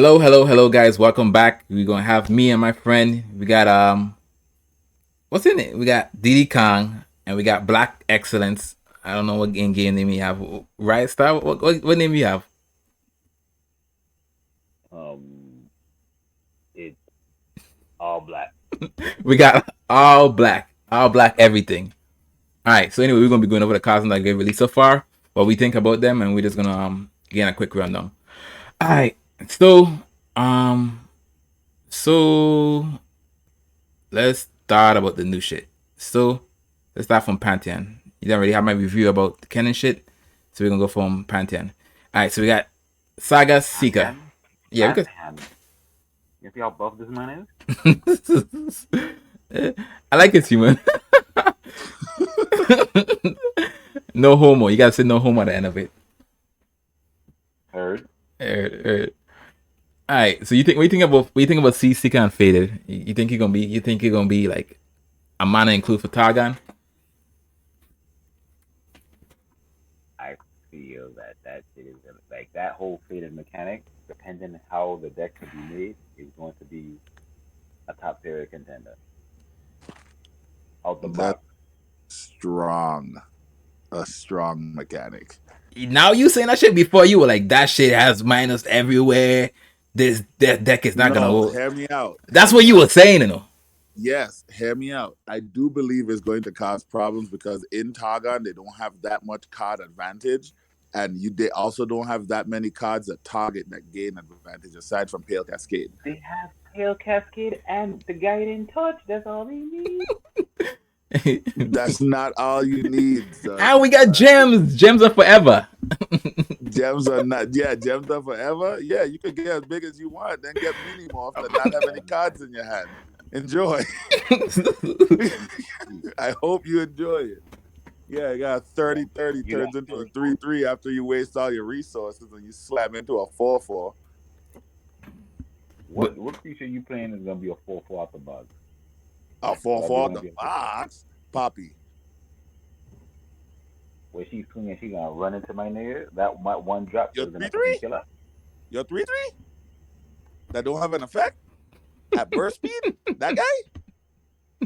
Hello, guys. Welcome back. We're gonna have me and my friend. We got what's in it? We got Diddy Kong and we got Black Excellence. I don't know what game name you have. Right, Star? What name you have? Um, it's all black. We got all black everything. All right. So anyway, we're gonna be going over the cards that get released so far, what we think about them, and we're just gonna get a quick rundown. All right. So um so let's start about the new shit. So let's start from Pantheon. You don't already have my review about the canon shit, so we're gonna go from Pantheon. All right, so we got Saga Seeker. Pantheon? Yeah, because Pantheon. You see how buff this man I like his humor. No homo. You gotta say no homo at the end of it. Heard? All right. So you think? What you think about? What you think about C Seeker and Faded? You think you're gonna be? You think you're gonna be like a mana include for Targon? I feel that shit is like that whole faded mechanic, depending on how the deck could be made, is going to be a top tier contender. Out the That's box. a strong mechanic. Now you saying that shit before you were like that shit has minus everywhere. This deck is not gonna No, hold. hear me out. That's what you were saying, you know. Yes, hear me out. I do believe it's going to cause problems because in Targon they don't have that much card advantage, and they also don't have that many cards that target that gain advantage aside from Pale Cascade. They have Pale Cascade and the Guiding Touch. That's all they need. That's not all you need. Son. And we got gems. Gems are forever. Gems are not. Yeah, gems are forever. Yeah, you can get as big as you want, then get mini morph and not have any cards in your hand. Enjoy. I hope you enjoy it. Yeah, you got 30-30 turns into a 3-3 after you waste all your resources and you slam into a 4-4. What creature you playing is gonna be a 4/4 out the box? A 4-4 out the box? Poppy. Where she's swinging, she gonna run into my nigga. That might one drop Your is gonna 3-3? kill her. Your 3-3? That don't have an effect? At burst speed? That guy?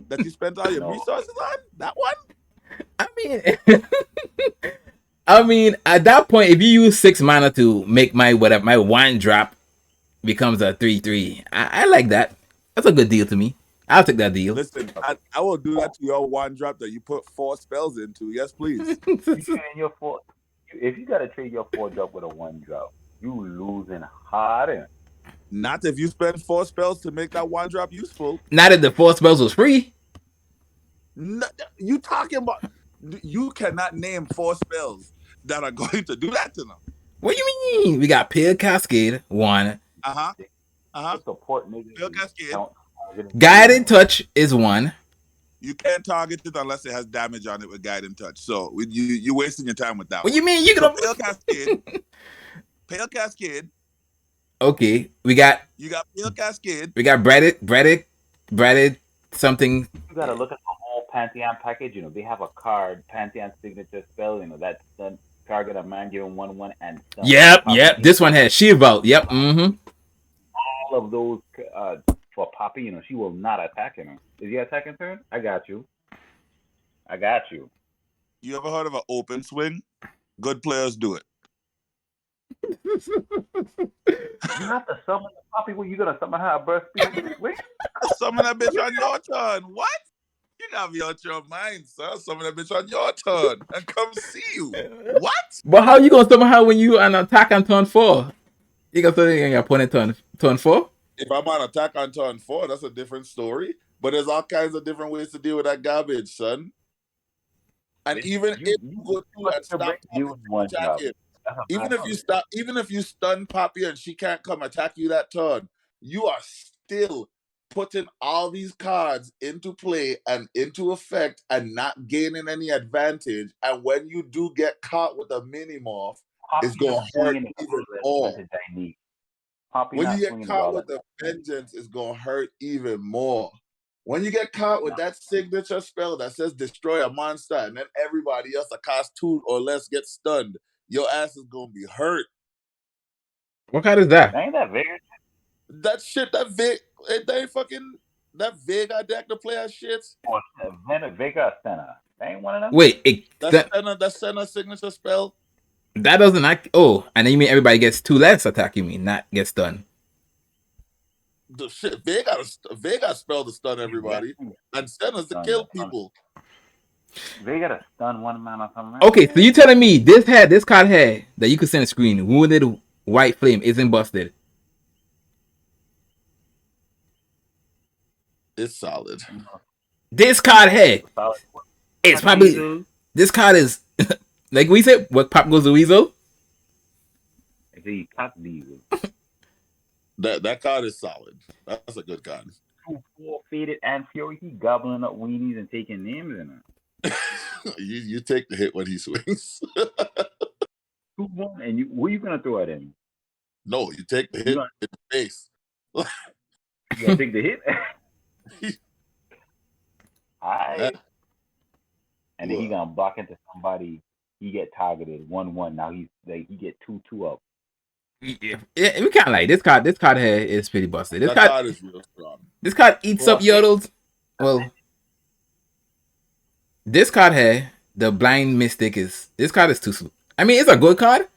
That you spent all your resources on? That one? I mean, at that point, if you use 6 mana to make my whatever my one drop becomes a 3/3, I like that. That's a good deal to me. I'll take that deal. Listen, I will do that to your one drop that you put 4 spells into. Yes, please. You trading your 4. If you gotta trade your 4 drop with a 1 drop, you losing hard. Not if you spend 4 spells to make that 1 drop useful. Not if the 4 spells was free. No, you talking about? You cannot name 4 spells that are going to do that to them. What do you mean? We got Pale Cascade 1. Support niggas. Pale Cascade. Guiding Touch is 1. You can't target it unless it has damage on it with Guiding Touch. So you're wasting your time with that. What do you mean? You gonna Pale Cascade? Pale Cascade. Okay, you got Pale Cascade. We got breaded something. You gotta look at the whole Pantheon package. You know, they have a card, Pantheon signature spell. You know, that's the target a man given 1/1 and. Yep. This one has Shield Vault. Yep. Mm-hmm. All of those for Poppy. You know, she will not attack him. Is he attacking turn? I got you. You ever heard of an open swing? Good players do it. You have to summon the Poppy. What, you gonna summon her at burst speed? Wait. Summon that bitch on your turn. What? You gotta be out your mind, sir. Summon that bitch on your turn and come see you. What? But how you gonna summon her when you an attack on turn 4? You gonna summon your opponent turn 4? If I'm on attack on turn 4, that's a different story. But there's all kinds of different ways to deal with that garbage, son. And even if you go through and stop attacking, even if you stun Poppy and she can't come attack you that turn, you are still putting all these cards into play and into effect and not gaining any advantage. And when you do get caught with a mini morph, it's gonna hurt even more. When you get caught with the vengeance, it's gonna hurt even more. When you get caught with that signature spell that says destroy a monster and then everybody else that costs 2 or less gets stunned, your ass is gonna be hurt. What card is that? Ain't that very? That shit, they fucking that Vega deck to play as shit. Or Vega Senna. That ain't one of them. Wait, That Senna signature spell. that doesn't act. Oh, and then you mean everybody gets 2 less attack? You mean not gets stunned? The shit, Vega spell to stun everybody, and Senna's to kill people. They got to stun one man or something. Okay, so you telling me this card here that you could send a screen, Wounded White Flame, isn't busted? It's solid. This card here, it's probably this card is like we said. What pop goes the weasel? That card is solid. That's a good card. 2/4 faded and Fury. He gobbling up weenies and taking names in it. you take the hit when he swings. 2/1, and who you gonna throw at him? No, you take the hit in the face. You gonna take the hit? And then he gonna block into somebody. He get targeted 1/1. Now he get 2/2 up. Yeah, we can't like this card. This card here is pretty busted. This card is real strong. This card eats up yodels. Well, this card here, the Blind Mystic this card is too smooth. I mean, it's a good card.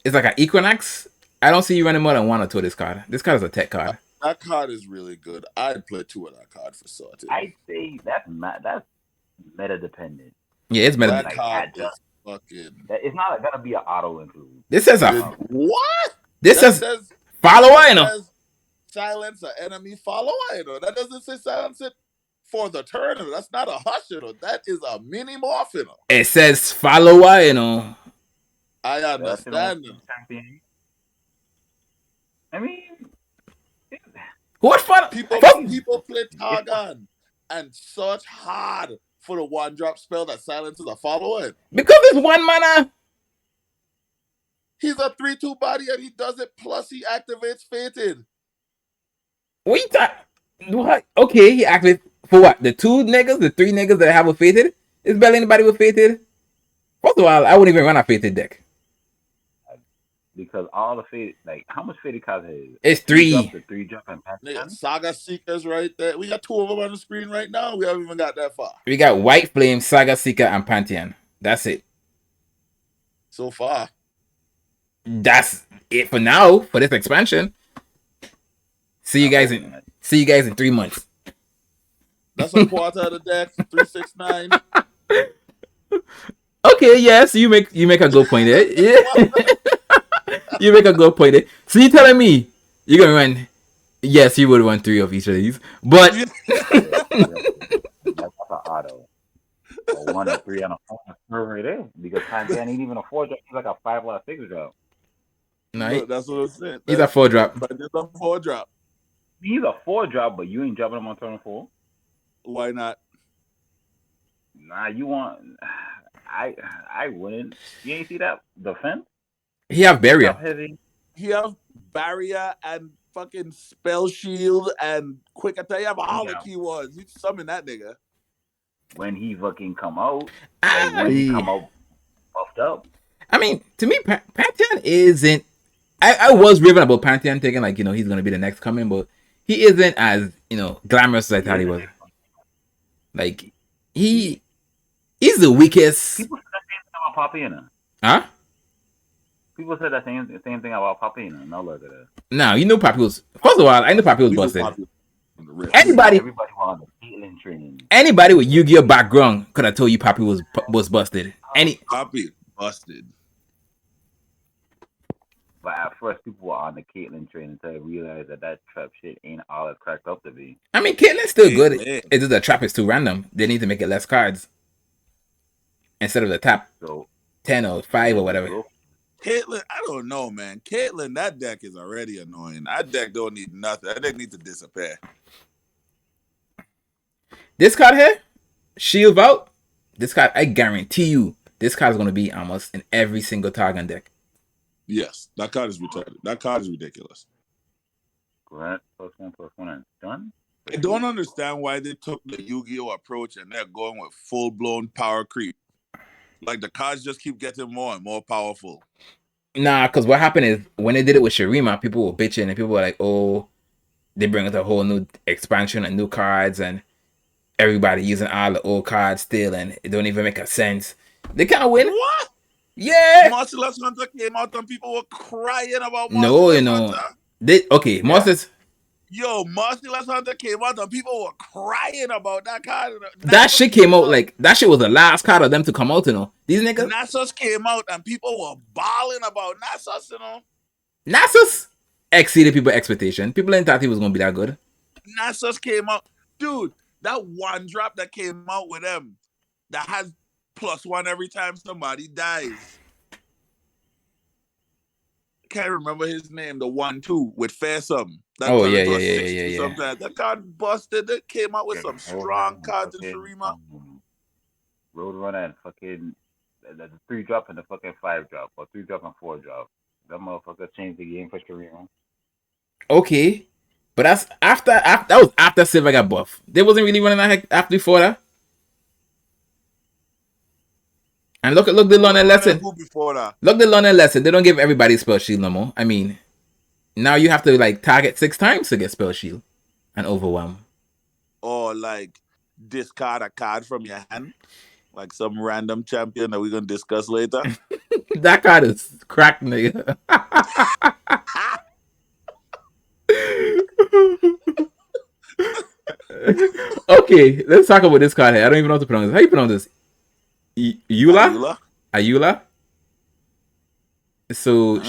It's like an Equinox. I don't see you running more than 1 or 2 of this card. This card is a tech card. That card is really good. I'd play 2 of that card for sorted. I'd say that's meta dependent. Yeah, it's meta. That card is fucking. It's not gonna be an auto include. This says what? This says follower, you know. Silence an enemy follower, you know. That doesn't say silence it for the turn. You know. That's not a hush, you know. That is a mini morph, you know. It says follower, you know. I understand. I mean, what fun? People play Targon and search hard for the 1-drop spell that silences a follower. Because it's 1 mana. He's a 3/2 body and he does it. Plus he activates Fated. What? Okay, he activates for what? The 2 niggas, the 3 niggas that have a Fated? Is barely anybody with Fated? First of all, I wouldn't even run a Fated deck. Because all the Fated, like, how much Fated cards is it? It's 3. The 3-drop and Pantheon? Saga Seekers right there. We got 2 of them on the screen right now. We haven't even got that far. We got White Flame, Saga Seeker, and Pantheon. That's it. So far. That's it for now, for this expansion. See you guys in 3 months. That's a quarter of the deck. 369. Okay, yeah, so you make a good point there. Yeah. You make a good point there. So you telling me you're gonna run? Yes, you would run 3 of each of these, but that's an auto. A 1 or 3 on a 4 right there. Because Pantheon ain't even a 4-drop. He's like a 5 or a 6-drop. No, that's what I'm saying. He's a 4-drop. But it's a 4-drop. He's a 4-drop, but you ain't dropping him on turn 4. Why not? Nah, you want? I wouldn't. You ain't see that defense? He have barrier. He have barrier and fucking spell shield and quick attack. You have all the keywords. You summon that nigga. When he fucking come out, when he come out puffed up. I mean, to me, Pantheon isn't. I was raving about Pantheon, thinking like, you know, he's gonna be the next coming, but he isn't as, you know, glamorous as I thought he was. Like he's the weakest. People said that same thing about Papina. Huh? People said that same thing about Papina. No look at that. No, you know Papi was. First of all, I know Papi was busted. Anybody wanted Caitlyn training. Anybody with Yu-Gi-Oh background could have told you Papi was busted. Papi busted. But at first, people were on the Caitlyn train until they realized that trap shit ain't all it's cracked up to be. I mean, Caitlyn's still good. It's just the trap is too random. They need to make it less cards instead of the top 10 or 5 or whatever. Caitlyn, I don't know, man. Caitlyn, that deck is already annoying. That deck don't need nothing. That deck needs to disappear. This card here, Shield Vault. This card, I guarantee you, this card is going to be almost in every single Targon deck. Yes, that card is retarded. That card is ridiculous. Grant +1/+1 and done. I don't understand why they took the Yu-Gi-Oh approach and they're going with full-blown power creep. Like, the cards just keep getting more and more powerful. Nah, because what happened is when they did it with Shurima, people were bitching and people were like, oh, they bring out a whole new expansion and new cards, and everybody using all the old cards still, and it don't even make a sense. They kind of win. What? Yeah. Merciless Hunter came out and people were crying about No, Merciless Hunter. Okay, Moses. Yo, Merciless Hunter came out and people were crying about that card. That shit came out like that shit was the last card of them to come out, you know. These niggas. Nasus came out and people were bawling about Nasus, you know. Nasus exceeded people's expectation. People didn't thought he was gonna be that good. Nasus came out, dude. That one drop that came out with them that has +1 every time somebody dies. Can't remember his name. The 1/2 with Fearsome. Oh yeah. Sometimes that card busted. It came out with some strong cards in Shurima. Roadrunner and fucking the 3-drop and the fucking 5-drop, or 3-drop and 4-drop. That motherfucker changed the game for Shurima. Okay, but that's after that was after Silver got buff. They wasn't really running that after before that. And look the learning lesson. Before that. Look the learning lesson. They don't give everybody spell shield no more. I mean, now you have to like target 6 times to get spell shield and overwhelm. Or like discard a card from your hand. Like some random champion that we're gonna discuss later. That card is cracked, nigga. Okay, let's talk about this card here. I don't even know how to pronounce this. How you pronounce this? Ayula? So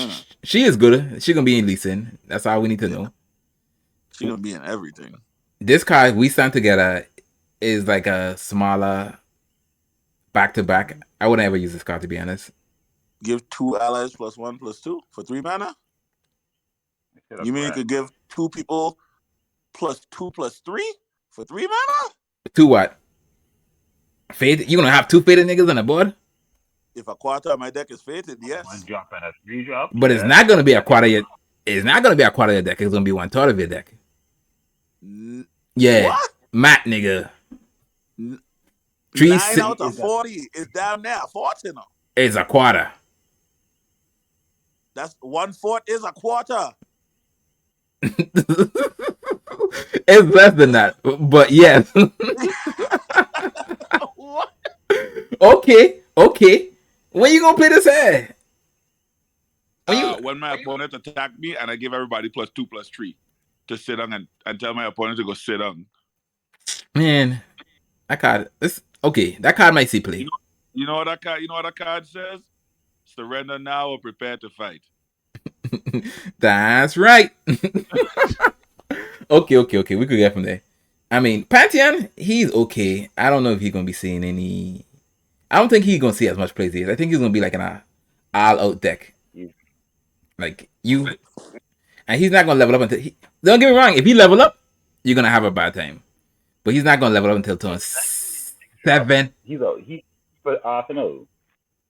she is good. She's gonna be in Lee Sin. That's all we need to know. She's gonna be in everything. This card we stand together is like a smaller back-to-back. I wouldn't ever use this card, to be honest. Give 2 allies +1/+2 for 3 mana? You mean you could give 2 people +2/+3 for 3 mana? 2 what? Fated? You gonna have 2 fated niggas on the board? If a quarter of my deck is fated, yes. 1-drop and a 3-drop. But it's not gonna be a quarter yet. It's not gonna be a quarter of your deck. It's gonna be 1/3 of your deck. Yeah. What? Matt, nigga. 9 out of 40 is damn near 40 now. It's a quarter. That's 1/4 is a quarter. It's less than that, but yes. What? Okay. When you gonna play this head? When my opponent attack me and I give everybody +2/+3 to sit down and tell my opponent to go sit down. Man, that card. That card might see play. You know what that card? You know what that card says? Surrender now or prepare to fight. That's right. Okay. We could get from there. I mean, Pantheon, he's okay. I don't know if he's gonna be seeing any. I don't think he's gonna see as much plays as. I think he's gonna be like in a all-out deck. Like you, and he's not gonna level up until. Don't get me wrong. If he level up, you're gonna have a bad time. But he's not gonna level up until turn 7.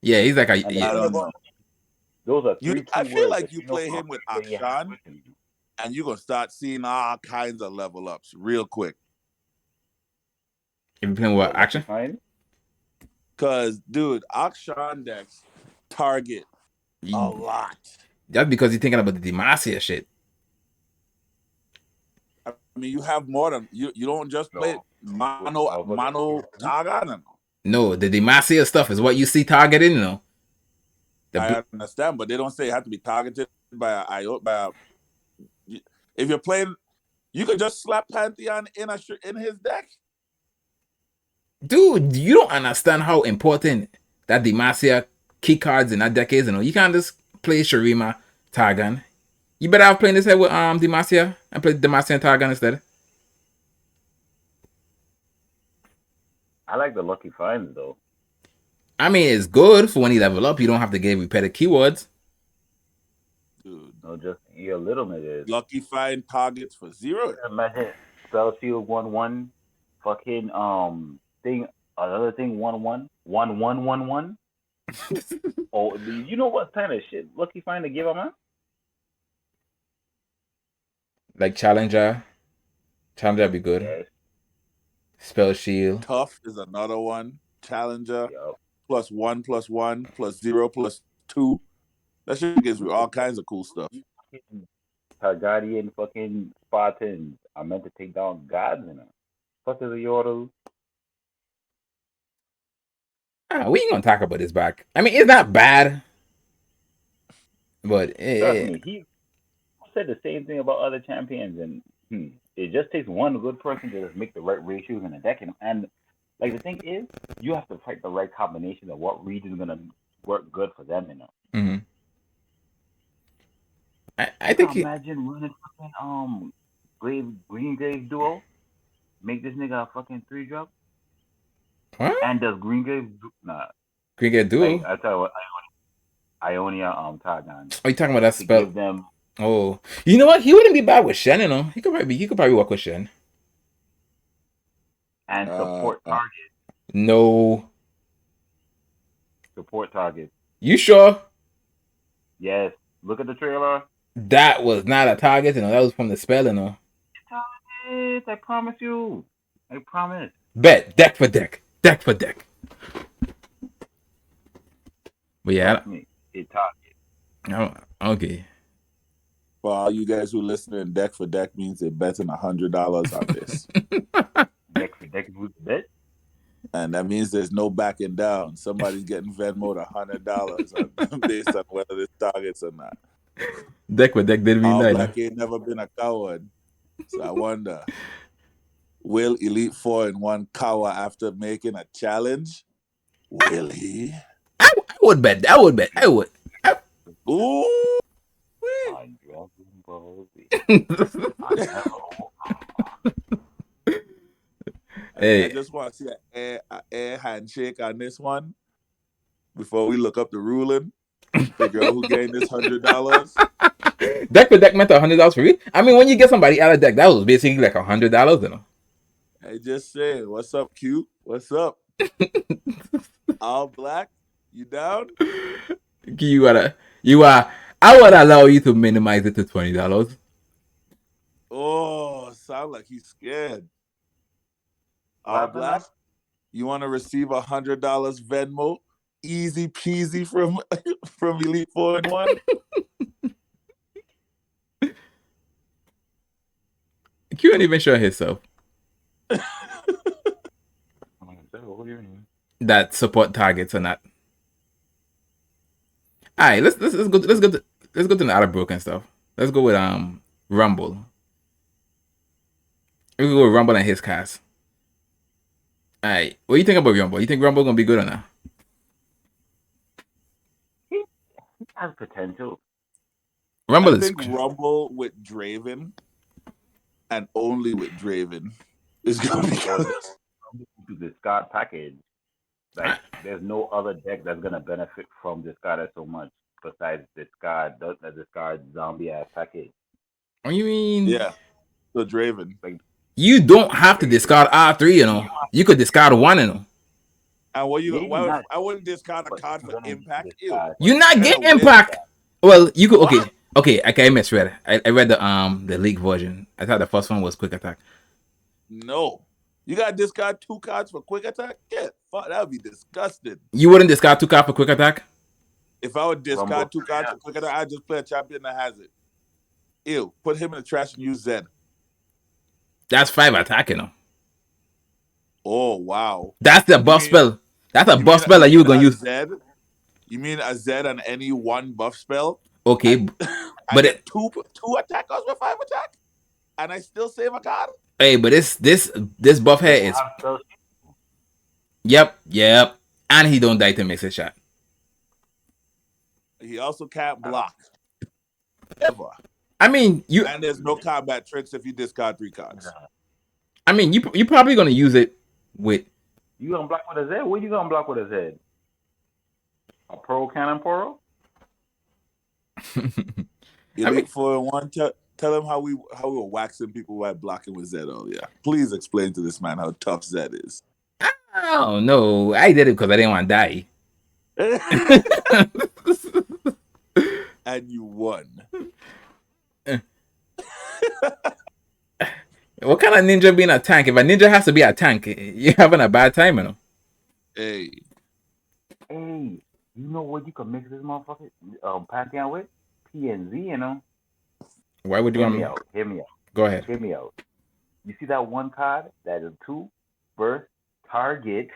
Yeah, he's like a. Those are I feel like you play him with Akshan, and you're gonna start seeing all kinds of level ups real quick. If you're playing with Akshan? Cause dude, Akshan decks target a lot. That's because you're thinking about the Demacia shit. I mean, you have more than you don't just play mono target. No, the Demacia stuff is what you see targeting, you know. I understand, but they don't say it has to be targeted by if you're playing, you could just slap Pantheon in his deck. Dude, you don't understand how important that Demacia key cards in that deck is, you know. You can't just play Shurima Targan. You better have playing this head with Demacia and play Demacia and Targan instead. I like the Lucky Finds though. I mean, it's good for when you level up. You don't have to get repetitive keywords. Dude, no, just your little niggas. Lucky Find targets for 0. Imagine spell shield 1/1, fucking thing, another thing 1/1, 1/1. Oh, you know what kind of shit Lucky Find to give him, man? Like Challenger be good. Yes. Spell shield. Tough is another one. Challenger. Yep. +1/+1 +0/+2. That shit gives you all kinds of cool stuff. Targaryen fucking Spartans are meant to take down gods, you know. Fuck is a Yordle? We ain't gonna talk about this back. I mean, it's not bad, but Trust me, he said the same thing about other champions, and it just takes one good person to just make the right ratios in a deck, and like the thing is, you have to fight the right combination of what region is gonna work good for them, you know. mm-hmm. I You think can imagine running fucking Green Grave duo, make this nigga a fucking 3-drop, what? and does Green Grave nah Can get like duo. I tell you what Ionia Targon Are you talking about that to spell? give them Oh, you know what? He wouldn't be bad with Shen, you know. He could probably work with Shen. and No, support targets. you sure Yes, look at the trailer. that was not a target? You know, that was from the spell, you know. Targets, I promise you. I promise. Bet deck for deck, deck for deck. But yeah, Trust me, it targets. okay. For all you guys who listening, deck for deck means they're betting $100 on this. Deck for deck is bet. And that means there's no backing down. Somebody's getting Venmo'd $100 based on whether this targets or not. Deck for deck didn't mean that. AllBlack ain't never been a coward. So I wonder, will Elite4in1 cower after making a challenge? Will he? I would bet. I would. Ooh. Hey. I just want to see an air handshake on this one before we look up the ruling. Figure out who gained this $100. Deck for deck meant $100 for you. I mean, when you get somebody out of deck, that was basically like $100, you know. I just saying, what's up, Q? What's up? AllBlack, you down? I would allow you to minimize it to $20. Oh, sound like he's scared. AllBlack, you want to receive $100 Venmo, easy peasy from Elite4in1? Q ain't even sure himself. That support targets or not. All right, let's go to the other broken stuff. Let's go with Rumble. We can go with Rumble and his cast. All right, what do you think about Rumble? You think Rumble gonna be good or not? He has potential. Rumble I think Rumble with Draven, and only with Draven, is gonna be good. To discard package. Like, there's no other deck that's gonna benefit from discard so much besides discard zombie ass package. What do you mean? Yeah, the Draven. Like, you don't have to discard R3, you know. You could discard one, you know. And I wouldn't discard a card for impact. You're not getting impact. Well, you could. Okay. I misread. I read the league version. I thought the first one was quick attack. No, you got to discard 2 cards for quick attack. Yeah, fuck, that would be disgusting. You wouldn't discard 2 cards for quick attack. If I would discard 2 cards for quick attack, I'd just play a champion that has it. Ew, put him in the trash and use Zed. That's 5 attack, you know. Oh wow, that's the buff spell. That's a buff spell that you were gonna use. Zed? You mean a Zed on any one buff spell? Okay, but it two attack goes with 5 attack, and I still save a card. Hey, but this buff here is. Yep, and he don't die to miss a shot. He also can't block ever. I mean, and there's no combat tricks if you discard 3 cards. I mean, you probably gonna use it with. You gonna block with a Z? What you gonna block with a Z? A Pro Cannon Poro? Elite4in1, tell him how we were waxing people by blocking with Zed earlier. Please explain to this man how tough Zed is. Oh no, I did it because I didn't want to die. And you won. What kind of ninja being a tank? If a ninja has to be a tank, you're having a bad time, you know. Hey, you know what you can mix this motherfucker Pantheon with? PNZ, you know. Why would you Hear me out. Go ahead. Hear me out. You see that one card that is two? First, target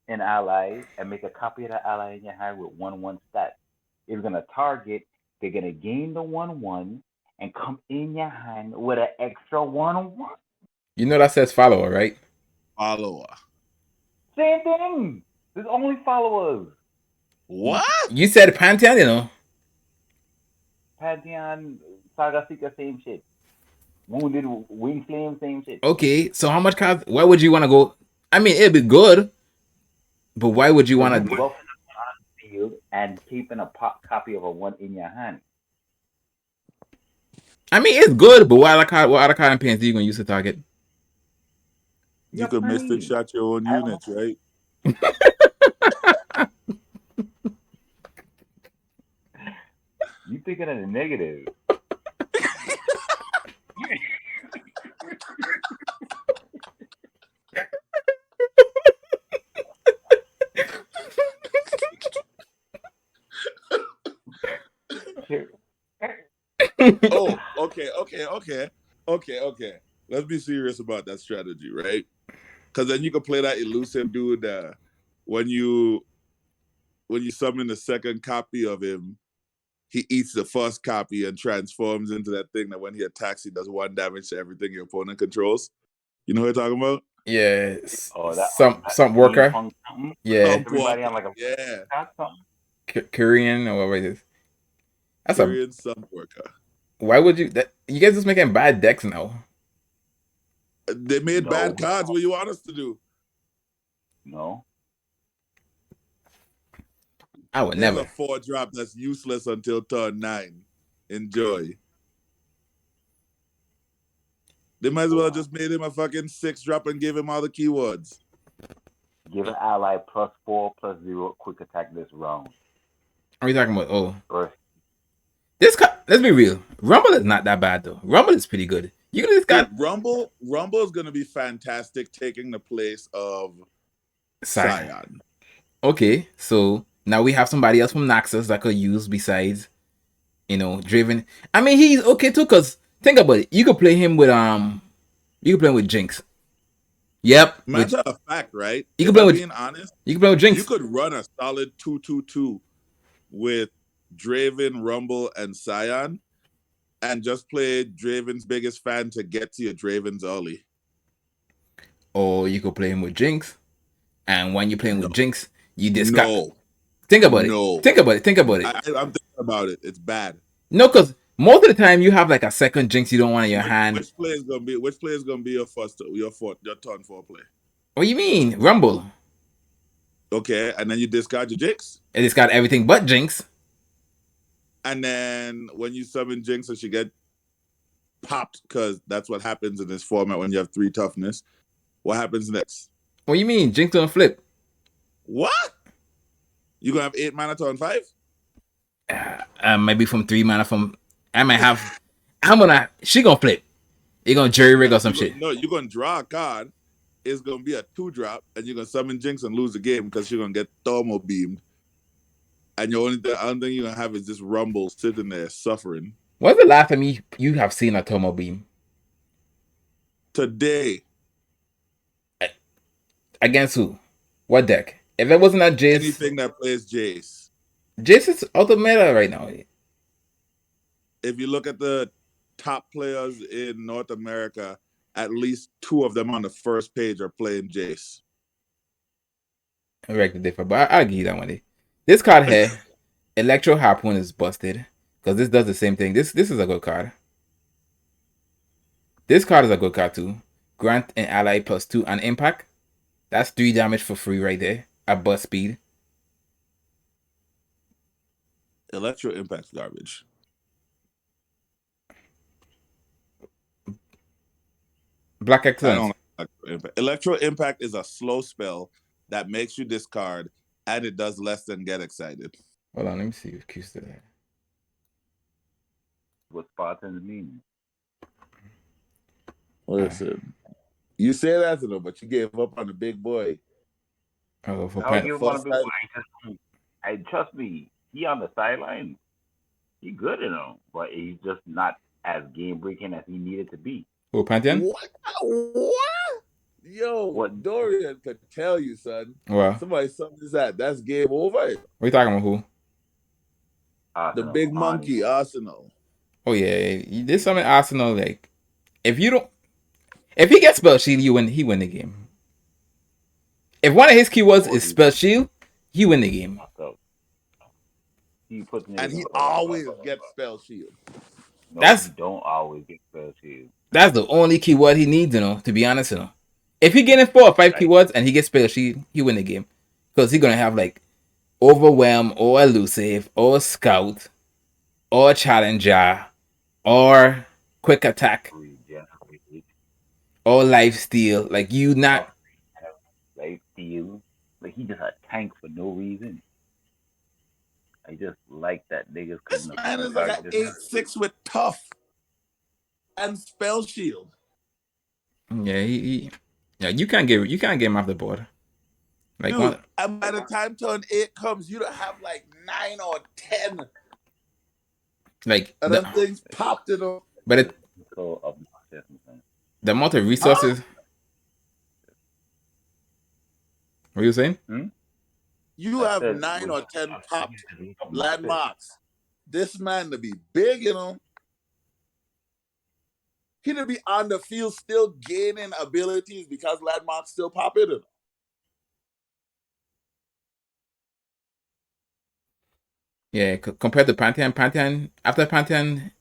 an ally and make a copy of that ally in your hand with 1/1 stat. It's gonna target. They're gonna gain the 1/1 and come in your hand with an extra 1/1. You know that says follower, right? Follower. Same thing. There's only followers. What? You said Pantheon, you know. Pantheon, Saga Seeker, same shit. Wounded Wing Flame, same shit. Okay, so how much cards? Why would you want to go? I mean, it'd be good, but why would you want to? Buffing on the field and keeping a copy of a one in your hand. I mean, it's good, but what other card and pants are you gonna use to target? You could mystic shot your own units, right? You thinking of the negative. Oh, okay. Let's be serious about that strategy, right? Because then you can play that elusive dude when you summon the second copy of him, he eats the first copy and transforms into that thing that when he attacks, he does 1 damage to everything your opponent controls. You know what I'm talking about? Yeah, that some worker. Yeah, everybody on like a Korean or whatever it is. That's Korean some worker. Why would you? You guys just making bad decks now. They made bad cards. What do you want us to do? No. I would never. A 4-drop that's useless until turn 9. Enjoy. They might as well have just made him a fucking 6-drop and give him all the keywords. Give an ally +4/+0 quick attack this round. What are you talking about? Oh. This let's be real. Rumble is not that bad though. Rumble is pretty good. You just got Rumble is gonna be fantastic, taking the place of Scion. Okay, so now we have somebody else from Naxos that could use besides, Draven. I mean, he's okay too, cause think about it. You could play him with with Jinx. Yep. Matter of fact, right? You could play with being honest. You could play with Jinx. You could run a solid 2-2-2 with Draven, Rumble, and Scion, and just play Draven's biggest fan to get to your Dravens early. Or you could play him with Jinx, and when you're playing with Jinx, you discard. Think about it. Think about it. I'm thinking about it. It's bad. No, because most of the time you have like a second Jinx you don't want in your hand. Which player is gonna be your turn 4 play? What do you mean? Rumble. Okay, and then you discard your Jinx? And discard everything but Jinx. And then when you summon Jinx and she get popped, because that's what happens in this format when you have 3 toughness, what happens next? What do you mean? Jinx don't flip. What? You gonna have 8 mana turn 5? Maybe from 3 mana from... I might have... She gonna flip. You're gonna jerry rig or some shit. No, you're gonna draw a card. It's gonna be a 2-drop, and you're gonna summon Jinx and lose the game because she's gonna get thermal beamed. And the only thing you're gonna have is this Rumble sitting there suffering. When's the last time you have seen a thermal beam? Today. Against who? What deck? If it wasn't a Jace... Anything that plays Jace. Jace is out of meta right now. If you look at the top players in North America, at least 2 of them on the first page are playing Jace. I reckon different, but I'll give you that one. This card here, Electro Harpoon, is busted because this does the same thing. This is a good card. This card is a good card too. Grant an ally +2 and impact. That's 3 damage for free right there at bust speed. Electro Impact's garbage. Black Excellence. Electro Impact is a slow spell that makes you discard, and it does less than get excited. Hold on, let me see if Q's still there. What Spartans mean? Listen, you say that to them, but you gave up on the big boy. Oh, for I give up on the big boy. Trust me, he on the sideline. He good, but he's just not as game breaking as he needed to be. Oh, Pantheon? What? Yo, What? Dorian could tell you, son. Well, Somebody something that. That's game over. what are you talking about? Who? The Arsenal, big monkey, Arsenal. Oh yeah, there's something Arsenal like. If he gets spell shield, he win the game. If one of his keywords is spell shield, he win the game. So, he puts And he always gets spell shield. No, he don't always get spell shield. That's the only keyword he needs, to be honest, If he getting 4 or 5 keywords and he gets spell shield, he win the game. Because he's gonna have like overwhelm or elusive or scout or challenger or quick attack or life steal. Like you not life steal. Like he just a tank for no reason. I just like that niggas couldn't. This man is like an 8-6 with tough and spell shield. Yeah, you can't get him off the board. Like dude, and by the time turn 8 comes, you don't have like 9 or 10. Like and then things popped it up. But the amount of resources. Huh? What are you saying? You have 9 or 10 popped landmarks. This man to be big, He to be on the field still gaining abilities because landmarks still pop in. Yeah, compared to Pantheon, after Pantheon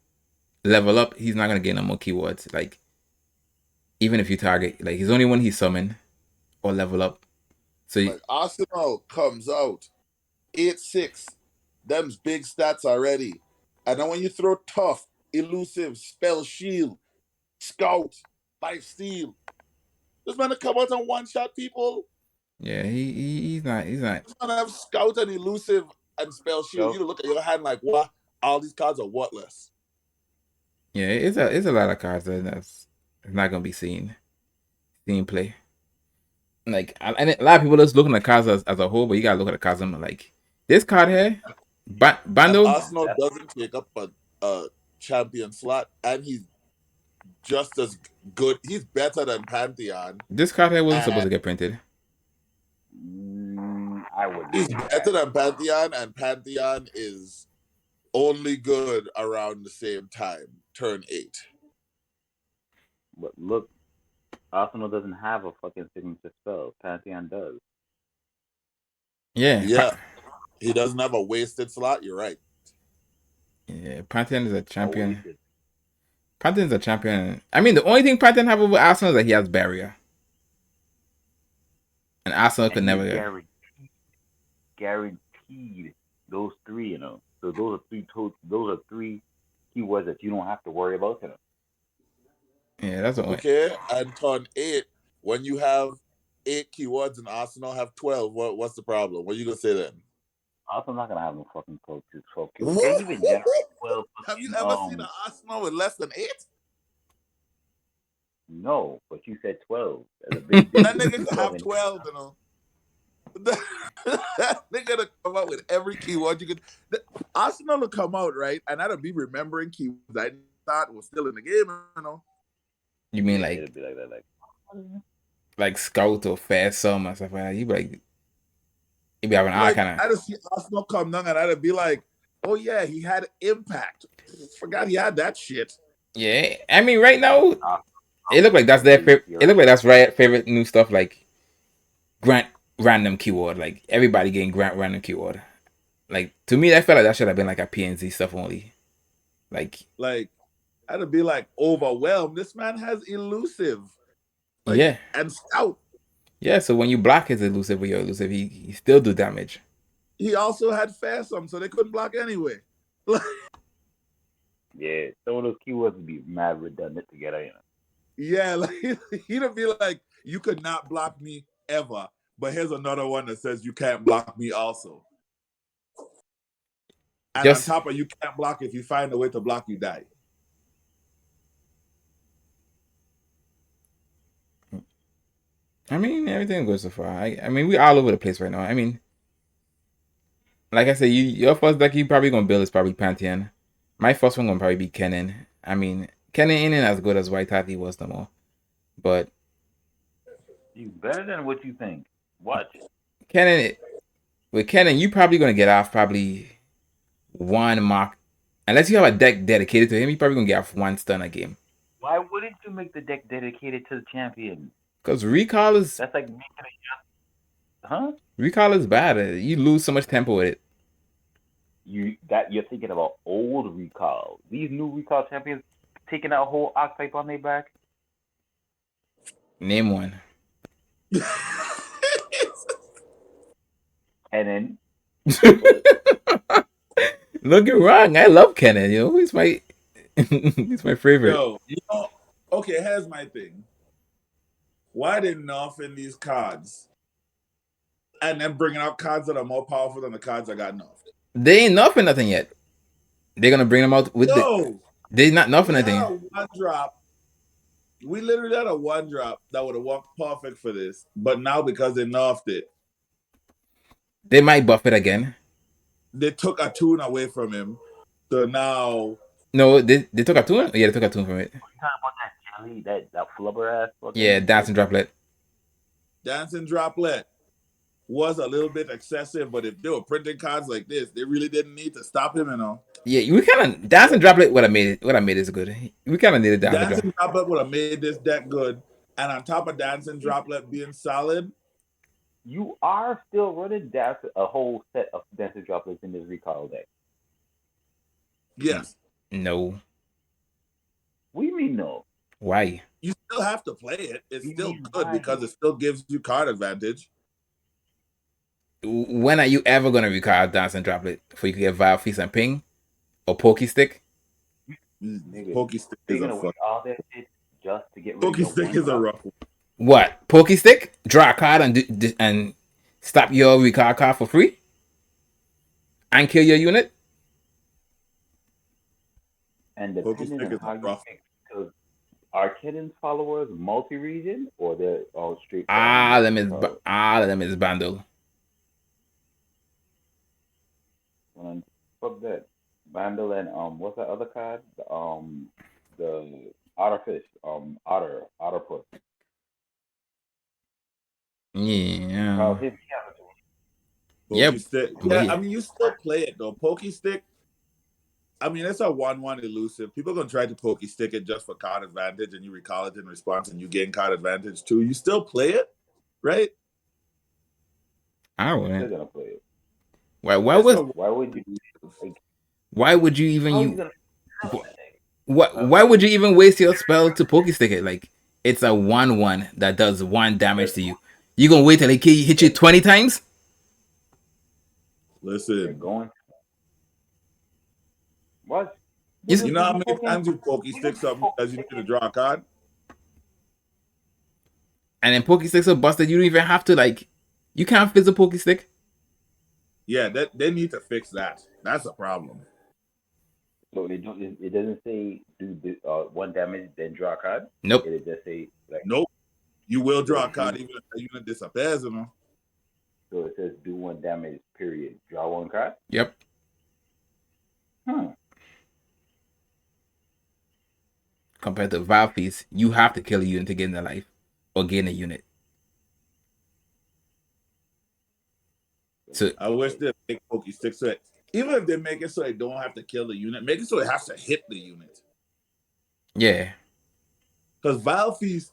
level up, he's not gonna gain no more keywords. Like, even if you target, like, he's only when he's summon or level up. So like Arsenal comes out 8-6, them's big stats already, and then when you throw tough, elusive, spell shield, scout, life steal, this man to come out and one shot people. Yeah, he's not. This man have scout and elusive and spell shield. You look at your hand like, what? All these cards are worthless. Yeah, it's a lot of cards that's not gonna be seen play. Like, and a lot of people just looking at cards as a whole, but you gotta look at the cards and like this card here, Bando. Arsenal doesn't take up a champion slot, and he's just as good. He's better than Pantheon. This card here wasn't supposed to get printed. I would. He's better than Pantheon, and Pantheon is only good around the same time, turn 8. But look, Arsenal doesn't have a fucking signature spell. Pantheon does. Yeah. He doesn't have a wasted slot. You're right. Yeah, Pantheon is a champion. Pantheon's a champion. I mean, the only thing Pantheon have over Arsenal is that he has barrier. And Arsenal could never get. Guaranteed those 3, So those are 3 keywords that you don't have to worry about, Yeah, that's the only. Okay, and turn 8, when you have 8 keywords and Arsenal have 12, what's the problem? What are you gonna say then? Arsenal not gonna have no fucking 12 keywords. They even generate 12. Have you ever seen an Arsenal with less than 8? No, but you said 12. That's a big that nigga can have 12, That nigga to come out with every keyword you could. Arsenal will come out, right? And I'd be remembering keywords I thought was still in the game, You mean like, it'd be like that, like Scout or Fast Sum or stuff like that? You be like, you be having all kind of. I'd see Arsenal come down and I'd be like, oh yeah, he had impact. Forgot he had that shit. Yeah, I mean, right now, it look like that's their favorite. It look like that's right favorite new stuff, like grant random keyword. Like everybody getting grant random keyword. Like to me, I felt like that should have been like a PNZ stuff only. Like I'd be like overwhelmed. This man has elusive. Yeah. And scout. Yeah, so when you block his elusive or your elusive, he still do damage. He also had Fathom, so they couldn't block anyway. Yeah, some of those keywords would be mad redundant together, Yeah, like he'd be like, you could not block me ever, but here's another one that says you can't block me also. And on top of you can't block, if you find a way to block, you die. I mean, everything goes so far. I mean, we all over the place right now. I mean, like I said, your first deck you probably gonna build is probably Pantheon. My first one gonna probably be Kennen. I mean, Kennen ain't as good as White thought he was no more. But He's better than what you think. Watch. Kennen, with Kennen, you probably gonna get off probably one mark. Unless you have a deck dedicated to him, you probably gonna get off one stun a game. Why wouldn't you make the deck dedicated to the champion? Cause recall is That's like making a huh? recall is bad. You lose so much tempo with it. You're thinking about old recall. These new recall champions taking that whole archetype on their back. Name one. And then Don't get wrong. I love Kennen. You know, he's my he's my favorite. Yo, okay, here's my thing. Why they nerfing these cards and then bringing out cards that are more powerful than the cards that got nerfed? They ain't nothing nothing yet. They're gonna bring them out with they not nothing we nothing. had a one drop. We literally had a one drop that would have worked perfect for this, but now because they nerfed it, they might buff it again. They took a tune away from him, so now no, they took a tune. Yeah, they took a tune from it. Are you talking about that jelly, that flubber ass? Yeah, dancing droplet. Dancing Droplet was a little bit excessive, but if they were printing cards like this, they really didn't need to stop him, you know. Yeah, we kind of dancing droplet. What I made is good. We kind of needed dancing droplet would have made this deck good, and on top of dancing droplet being solid, you are still running a whole set of dancing droplets in this recall deck. Yes. No. What do you mean no? Why? You still have to play it. It's still good because it still gives you card advantage. When are you ever gonna recall dancing droplet before you can get Vile Feast and Ping or Pokey Stick? Pokey Stick is a fuck. All that shit just to get rid Pokey Stick is a rough one. What? Pokey Stick? Draw a card and stop your recall card for free? And kill your unit? And depending on how you think, because are Kennen's followers multi-region or they're all straight? All of them is bundle. Fuck that. Bundle and what's that other card? The Otterfish, Otterput. Yeah. Pokey Stick. Yeah, I mean, you still play it though. Pokey Stick. I mean, it's a 1/1 elusive. People are gonna try to Pokey Stick it just for card advantage, and you recall it in response, and you gain card advantage too. You still play it, right? I wouldn't. Still gonna play it. Why would you? Why would you even Why would you even waste your spell to Pokey Stick it? Like, it's a 1/1 that does 1 damage to you. You gonna wait till it hit you 20 times? Listen, going. What? You know how many times you Pokey Stick something because you need to draw a card? And then Pokey Sticks are busted. You don't even have to, like, you can't fizz a Pokey Stick. Yeah, they need to fix that. That's a problem. So it doesn't say do 1 damage then draw a card. Nope. It just say like nope. You will draw a card even if the unit disappears, you know. So it says do 1 damage. Period. Draw 1 card. Yep. Compared to Vile Feast, you have to kill a unit to gain their life or gain a unit. So I wish they'd make Pokey Stick so even if they make it so they don't have to kill the unit, make it so it has to hit the unit. Yeah. Because Vile Feast,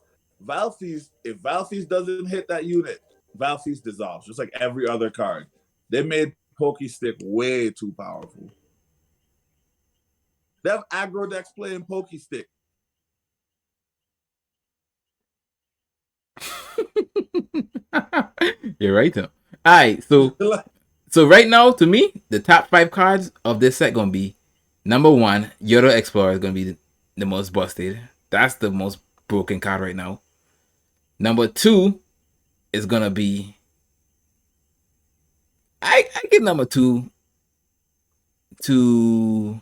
if Vile Feast doesn't hit that unit, Vile Feast dissolves, just like every other card. They made Pokey Stick way too powerful. They have aggro decks playing Pokey Stick. You're right though. Alright, so right now, to me, the top 5 cards of this set gonna be number 1, Yordle Explorer is gonna be the most busted. That's the most broken card right now. Number 2 is gonna be I give number 2 to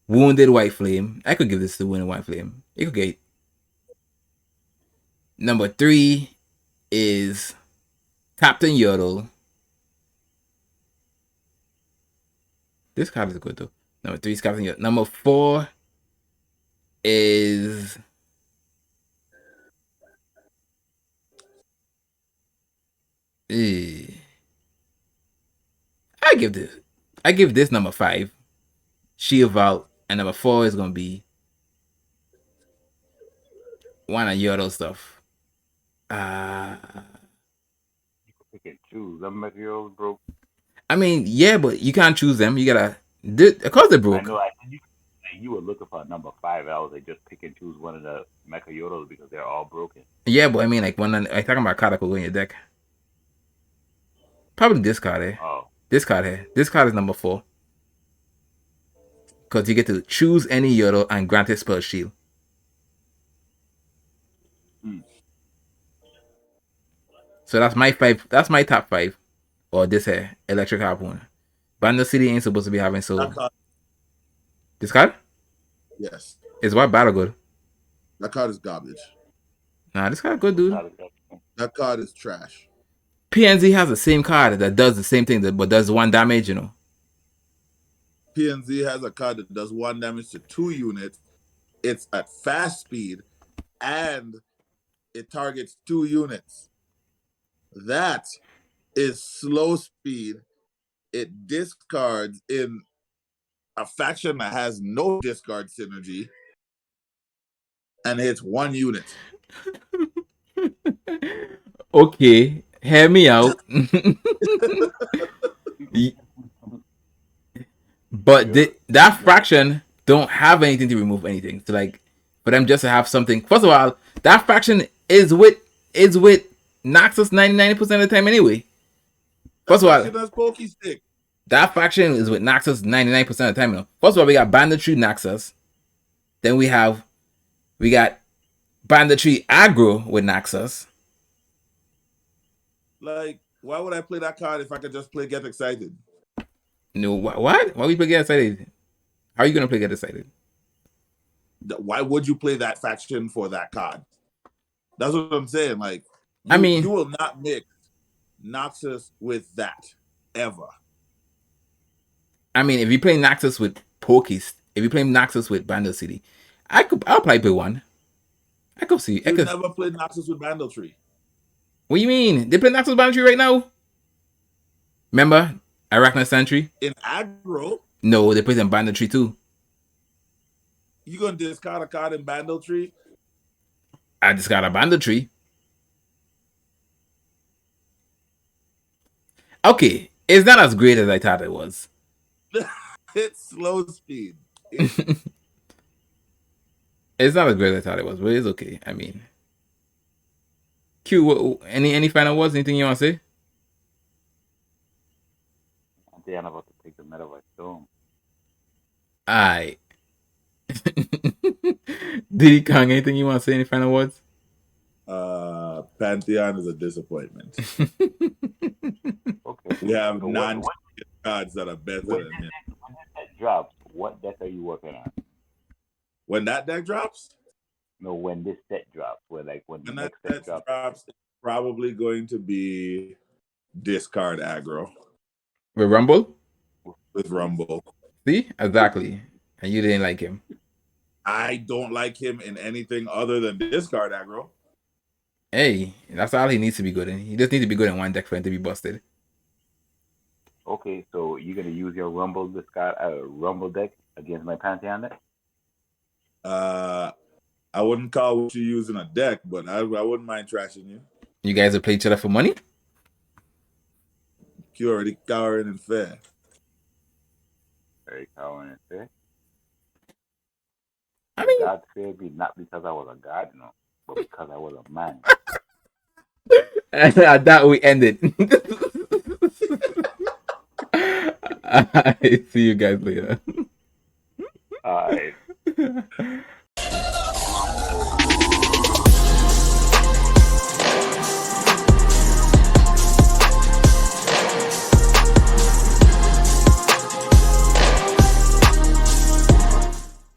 Wounded White Flame. I could give this to Wounded White Flame. It could get. Number 3 is Captain Yordle. This card is good though. Number 3 is Captain Yordle. Number 4 is eh, I give this. I give this number 5. Shield Vault, and number 4 is gonna be one of Yordle stuff. Pick and choose. Them materials broke. I mean, yeah, but you can't choose them. You gotta. Of course they're broke. I know. You were looking for number 5. I was like, just pick and choose one of the Mecha Yodos because they're all broken. Yeah, but I mean, like when I'm talking about a card that could go in your deck. Probably this card here. Oh. This card here. This card is number 4. Because you get to choose any Yordle and grant it spell shield. So that's my 5. That's my top 5. Or this here, Electric Harpoon. Bundle City ain't supposed to be having so. This card? Yes. Is what battle good? That card is garbage. Nah, this card good, dude. That card is trash. PNZ has the same card that does the same thing, but does 1 damage, you know. PNZ has a card that does 1 damage to 2 units. It's at fast speed, and it targets 2 units. That is slow speed. It discards in a faction that has no discard synergy, and hits 1 unit. Okay, hear me out. But that fraction don't have anything to remove anything. So like for them just to have something. First of all, that fraction is with Noxus 99% of the time anyway. First of all, that faction is with Noxus 99% of the time. You know. First of all, we got Banditry Noxus. Then we got Banditry Aggro with Noxus. Like, why would I play that card if I could just play Get Excited? No, what? Why would you play Get Excited? How are you gonna play Get Excited? Why would you play that faction for that card? That's what I'm saying. Like, you will not mix Noxus with that ever. I mean, if you play Noxus with Pokies, if you play Noxus with Bandle City, I'll probably play one. I could see. You never played Noxus with Bandletree. What do you mean? They play Noxus with Bandletree right now? Remember Arachna Sentry? In aggro? No, they play in Bandletree too. You gonna discard a card in Bandletree? I discard a Bandletree. Okay, it's not as great as I thought it was. It's slow speed. It's not as great as I thought it was, but it's okay. I mean, Q, any final words? Anything you want to say? I'm about to take the Metaverse Dome. Alright. Diddy Kong, anything you want to say? Any final words? Pantheon is a disappointment. Okay. We have cards that are better than him. When that drops, what deck are you working on? When that deck drops? No, when this set drops. When the next set drops, it's probably going to be discard aggro. With Rumble? With Rumble. See? Exactly. And you didn't like him. I don't like him in anything other than discard aggro. Hey, that's all he needs to be good in. He just needs to be good in one deck for him to be busted. Okay, so you're gonna use your Rumble deck against my Pantheon deck? I wouldn't call what you use in a deck, but I wouldn't mind trashing you. You guys will play each other for money? You're already cowering and fair. Very cowering and fair. I mean, God feared me not because I was a god, no, but because I was a man. And at that we ended. I see you guys later.